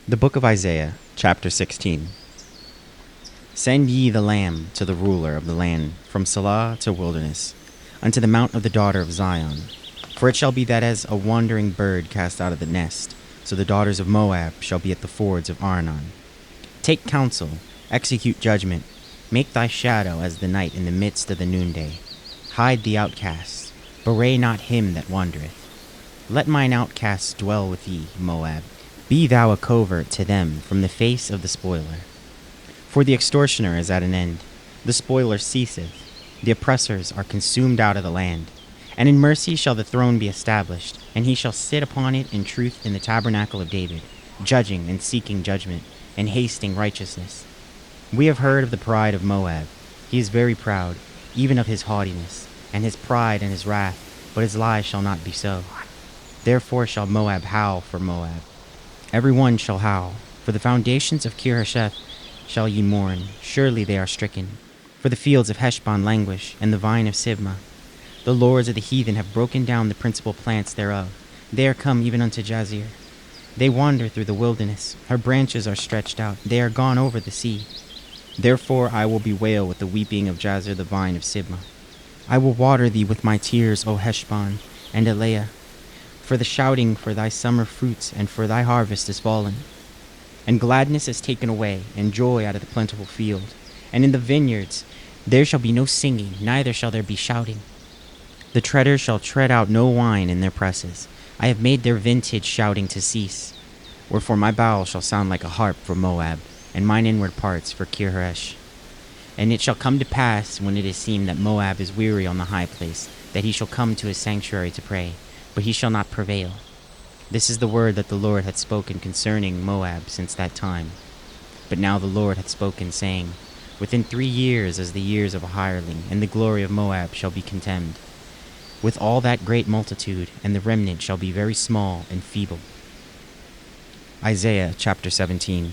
The book of Isaiah, chapter 16. Send ye the lamb to the ruler of the land, from Salah to wilderness, unto the mount of the daughter of Zion. For it shall be that as a wandering bird cast out of the nest, so the daughters of Moab shall be at the fords of Arnon. Take counsel, execute judgment, make thy shadow as the night in the midst of the noonday. Hide the outcasts, bewray not him that wandereth. Let mine outcasts dwell with thee, Moab. Be thou a covert to them from the face of the spoiler. For the extortioner is at an end, the spoiler ceaseth, the oppressors are consumed out of the land. And in mercy shall the throne be established, and he shall sit upon it in truth in the tabernacle of David, judging and seeking judgment, and hasting righteousness. We have heard of the pride of Moab. He is very proud, even of his haughtiness, and his pride and his wrath, but his lies shall not be so. Therefore shall Moab howl for Moab. Every one shall howl. For the foundations of Kirhasheth shall ye mourn. Surely they are stricken. For the fields of Heshbon languish, and the vine of Sibmah. The lords of the heathen have broken down the principal plants thereof. They are come even unto Jazir. They wander through the wilderness. Her branches are stretched out. They are gone over the sea. Therefore I will bewail with the weeping of Jazir the vine of Sibmah. I will water thee with my tears, O Heshbon, and Eleah. For the shouting for thy summer fruits and for thy harvest is fallen. And gladness is taken away, and joy out of the plentiful field. And in the vineyards there shall be no singing, neither shall there be shouting. The treaders shall tread out no wine in their presses. I have made their vintage shouting to cease. Wherefore my bowels shall sound like a harp for Moab, and mine inward parts for Kirheresh. And it shall come to pass, when it is seen that Moab is weary on the high place, that he shall come to his sanctuary to pray, but he shall not prevail. This is the word that the Lord hath spoken concerning Moab since that time. But now the Lord hath spoken, saying, Within 3 years as the years of a hireling, and the glory of Moab shall be contemned, with all that great multitude, and the remnant shall be very small and feeble. Isaiah chapter 17.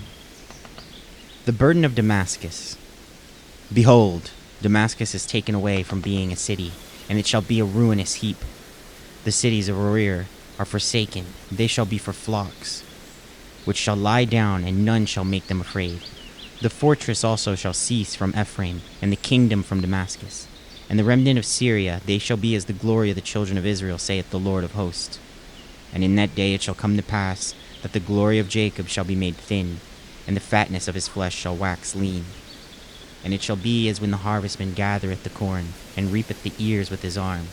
The burden of Damascus. Behold, Damascus is taken away from being a city, and it shall be a ruinous heap. The cities of Aroer are forsaken, they shall be for flocks, which shall lie down, and none shall make them afraid. The fortress also shall cease from Ephraim, and the kingdom from Damascus. And the remnant of Syria, they shall be as the glory of the children of Israel, saith the Lord of hosts. And in that day it shall come to pass, that the glory of Jacob shall be made thin, and the fatness of his flesh shall wax lean. And it shall be as when the harvestman gathereth the corn, and reapeth the ears with his arm.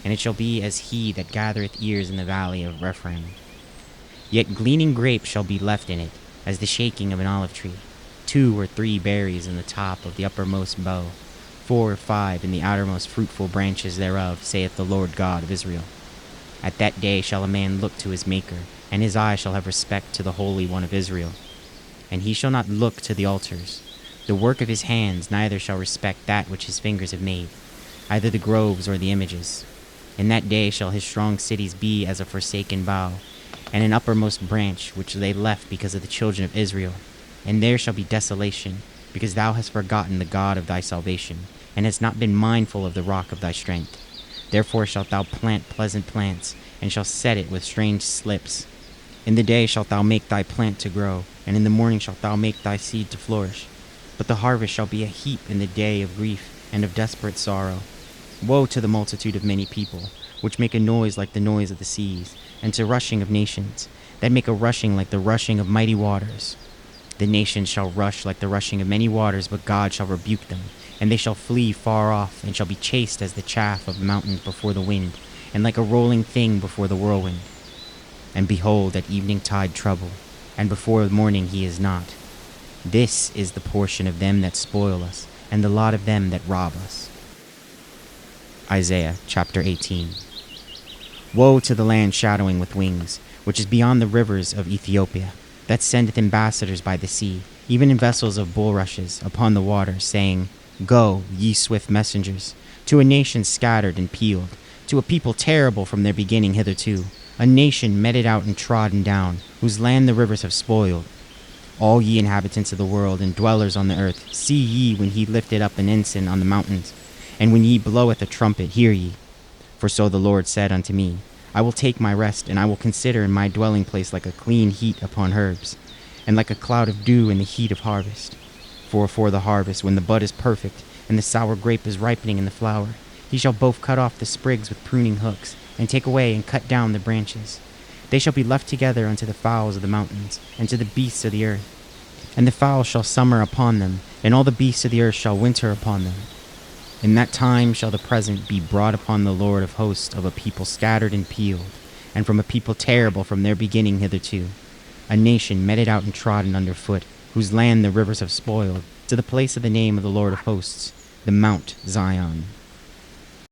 And it shall be as he that gathereth ears in the valley of Rephaim. Yet gleaning grapes shall be left in it, as the shaking of an olive tree. 2 or 3 berries in the top of the uppermost bough, 4 or 5 in the outermost fruitful branches thereof, saith the Lord God of Israel. At that day shall a man look to his Maker, and his eye shall have respect to the Holy One of Israel. And he shall not look to the altars, the work of his hands, neither shall respect that which his fingers have made, either the groves or the images. In that day shall his strong cities be as a forsaken bough, and an uppermost branch which they left because of the children of Israel. And there shall be desolation, because thou hast forgotten the God of thy salvation, and hast not been mindful of the rock of thy strength. Therefore shalt thou plant pleasant plants, and shalt set it with strange slips. In the day shalt thou make thy plant to grow, and in the morning shalt thou make thy seed to flourish. But the harvest shall be a heap in the day of grief and of desperate sorrow. Woe to the multitude of many people, which make a noise like the noise of the seas, and to rushing of nations, that make a rushing like the rushing of mighty waters. The nations shall rush like the rushing of many waters, but God shall rebuke them, and they shall flee far off, and shall be chased as the chaff of mountains before the wind, and like a rolling thing before the whirlwind. And behold, at evening tide trouble, and before morning he is not. This is the portion of them that spoil us, and the lot of them that rob us. Isaiah chapter 18. Woe to the land shadowing with wings, which is beyond the rivers of Ethiopia, that sendeth ambassadors by the sea, even in vessels of bulrushes, upon the waters, saying, Go, ye swift messengers, to a nation scattered and peeled, to a people terrible from their beginning hitherto, a nation meted out and trodden down, whose land the rivers have spoiled. All ye inhabitants of the world and dwellers on the earth, see ye when he lifted up an ensign on the mountains, and when ye bloweth a trumpet, hear ye. For so the Lord said unto me, I will take my rest, and I will consider in my dwelling place like a clean heat upon herbs, and like a cloud of dew in the heat of harvest. For afore the harvest, when the bud is perfect, and the sour grape is ripening in the flower, he shall both cut off the sprigs with pruning hooks, and take away and cut down the branches. They shall be left together unto the fowls of the mountains, and to the beasts of the earth. And the fowls shall summer upon them, and all the beasts of the earth shall winter upon them. In that time shall the present be brought upon the Lord of hosts of a people scattered and peeled, and from a people terrible from their beginning hitherto, a nation meted out and trodden under foot, whose land the rivers have spoiled, to the place of the name of the Lord of hosts, the Mount Zion.